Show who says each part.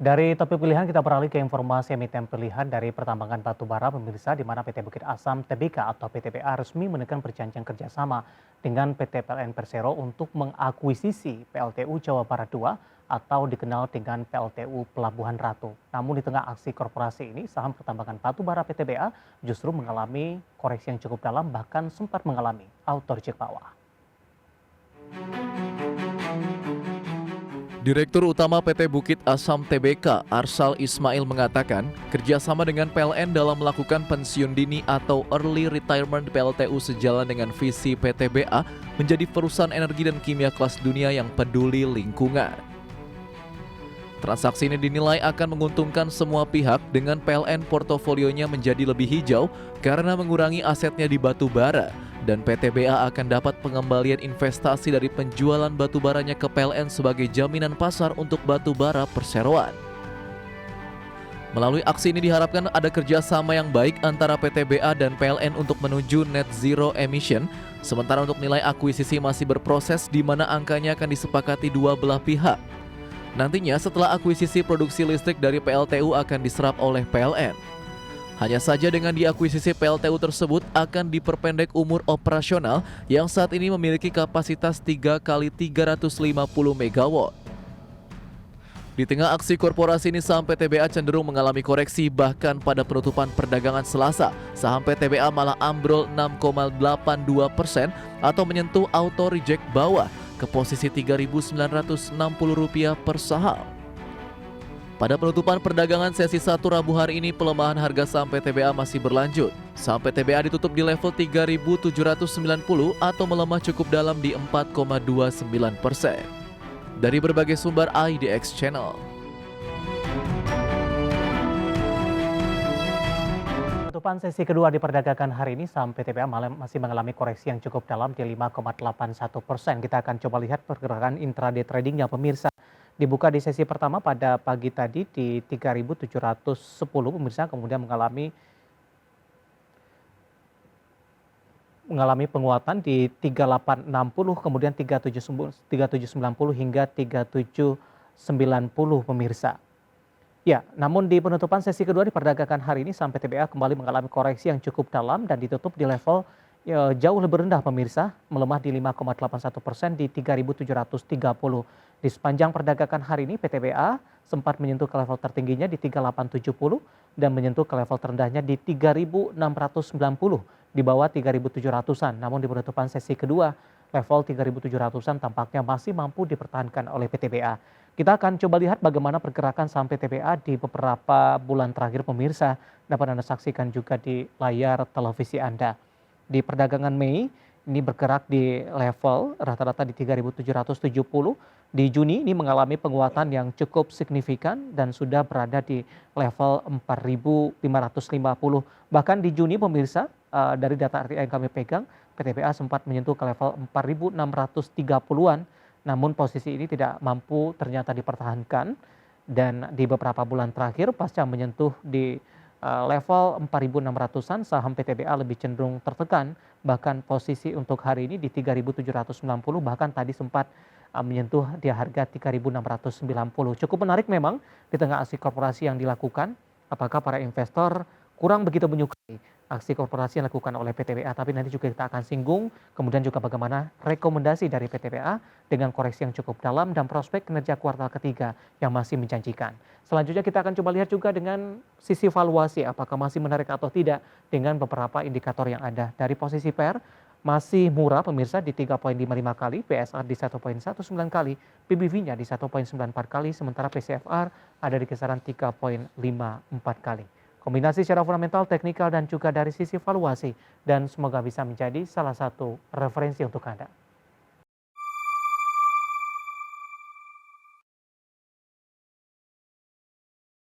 Speaker 1: Dari topik pilihan kita beralih ke informasi emiten pilihan dari pertambangan batubara pemirsa di mana PT Bukit Asam Tbk atau PTBA resmi menekan perjanjian kerjasama dengan PT PLN Persero untuk mengakuisisi PLTU Jawa Barat 2 atau dikenal dengan PLTU Pelabuhan Ratu. Namun di tengah aksi korporasi ini saham pertambangan batubara PTBA justru mengalami koreksi yang cukup dalam bahkan sempat mengalami auto reject bawah.
Speaker 2: Direktur Utama PT Bukit Asam Tbk, Arsal Ismail mengatakan, kerjasama dengan PLN dalam melakukan pensiun dini atau early retirement PLTU sejalan dengan visi PTBA menjadi perusahaan energi dan kimia kelas dunia yang peduli lingkungan. Transaksi ini dinilai akan menguntungkan semua pihak dengan PLN portofolionya menjadi lebih hijau karena mengurangi asetnya di batu bara. Dan PTBA akan dapat pengembalian investasi dari penjualan batubaranya ke PLN sebagai jaminan pasar untuk batubara perseroan. Melalui aksi ini diharapkan ada kerjasama yang baik antara PTBA dan PLN untuk menuju net zero emission, sementara untuk nilai akuisisi masih berproses di mana angkanya akan disepakati dua belah pihak. Nantinya setelah akuisisi produksi listrik dari PLTU akan diserap oleh PLN. Hanya saja dengan diakuisisi PLTU tersebut akan diperpendek umur operasional yang saat ini memiliki kapasitas 3 kali 350 MW. Di tengah aksi korporasi ini saham PTBA cenderung mengalami koreksi bahkan pada penutupan perdagangan Selasa. Saham PTBA malah ambrol 6,82% atau menyentuh auto reject bawah ke posisi Rp3.960 per saham. Pada penutupan perdagangan sesi 1 Rabu hari ini, pelemahan harga saham PTBA masih berlanjut. Saham PTBA ditutup di level 3.790 atau melemah cukup dalam di 4,29%. Dari berbagai sumber IDX Channel.
Speaker 1: Penutupan sesi kedua diperdagangkan hari ini, saham PTBA masih mengalami koreksi yang cukup dalam di 5,81%. Kita akan coba lihat pergerakan intraday tradingnya pemirsa. Dibuka di sesi pertama pada pagi tadi di 3.710 pemirsa, kemudian mengalami penguatan di 3860, kemudian 3790 hingga 3790 pemirsa. Ya, namun di penutupan sesi kedua diperdagangkan hari ini saham PTBA kembali mengalami koreksi yang cukup dalam dan ditutup di level jauh lebih rendah pemirsa, melemah di 5,81% di 3.730. Di sepanjang perdagangan hari ini PTBA sempat menyentuh ke level tertingginya di 3870 dan menyentuh ke level terendahnya di 3.690 di bawah 3.700-an. Namun di penutupan sesi kedua level 3.700-an tampaknya masih mampu dipertahankan oleh PTBA. Kita akan coba lihat bagaimana pergerakan saham PTBA di beberapa bulan terakhir pemirsa. Dapat Anda saksikan juga di layar televisi Anda. Di perdagangan Mei ini bergerak di level rata-rata di 3.770. Di Juni ini mengalami penguatan yang cukup signifikan dan sudah berada di level 4.550. Bahkan di Juni pemirsa, dari data RTI yang kami pegang, PTBA sempat menyentuh ke level 4.630-an. Namun posisi ini tidak mampu ternyata dipertahankan dan di beberapa bulan terakhir pasca menyentuh di level 4.600-an saham PTBA lebih cenderung tertekan, bahkan posisi untuk hari ini di 3.790, bahkan tadi sempat menyentuh di harga 3.690. Cukup menarik memang di tengah aksi korporasi yang dilakukan, apakah para investor kurang begitu menyukai aksi korporasi yang dilakukan oleh PTBA, tapi nanti juga kita akan singgung, kemudian juga bagaimana rekomendasi dari PTBA dengan koreksi yang cukup dalam dan prospek kinerja kuartal ketiga yang masih menjanjikan. Selanjutnya kita akan coba lihat juga dengan sisi valuasi, apakah masih menarik atau tidak dengan beberapa indikator yang ada. Dari posisi PER, masih murah pemirsa di 3,55 kali, PSR di 1,19 kali, PBV-nya di 1,94 kali, sementara PCFR ada di kisaran 3,54 kali. Kombinasi secara fundamental, teknikal, dan juga dari sisi valuasi. Dan semoga bisa menjadi salah satu referensi untuk Anda.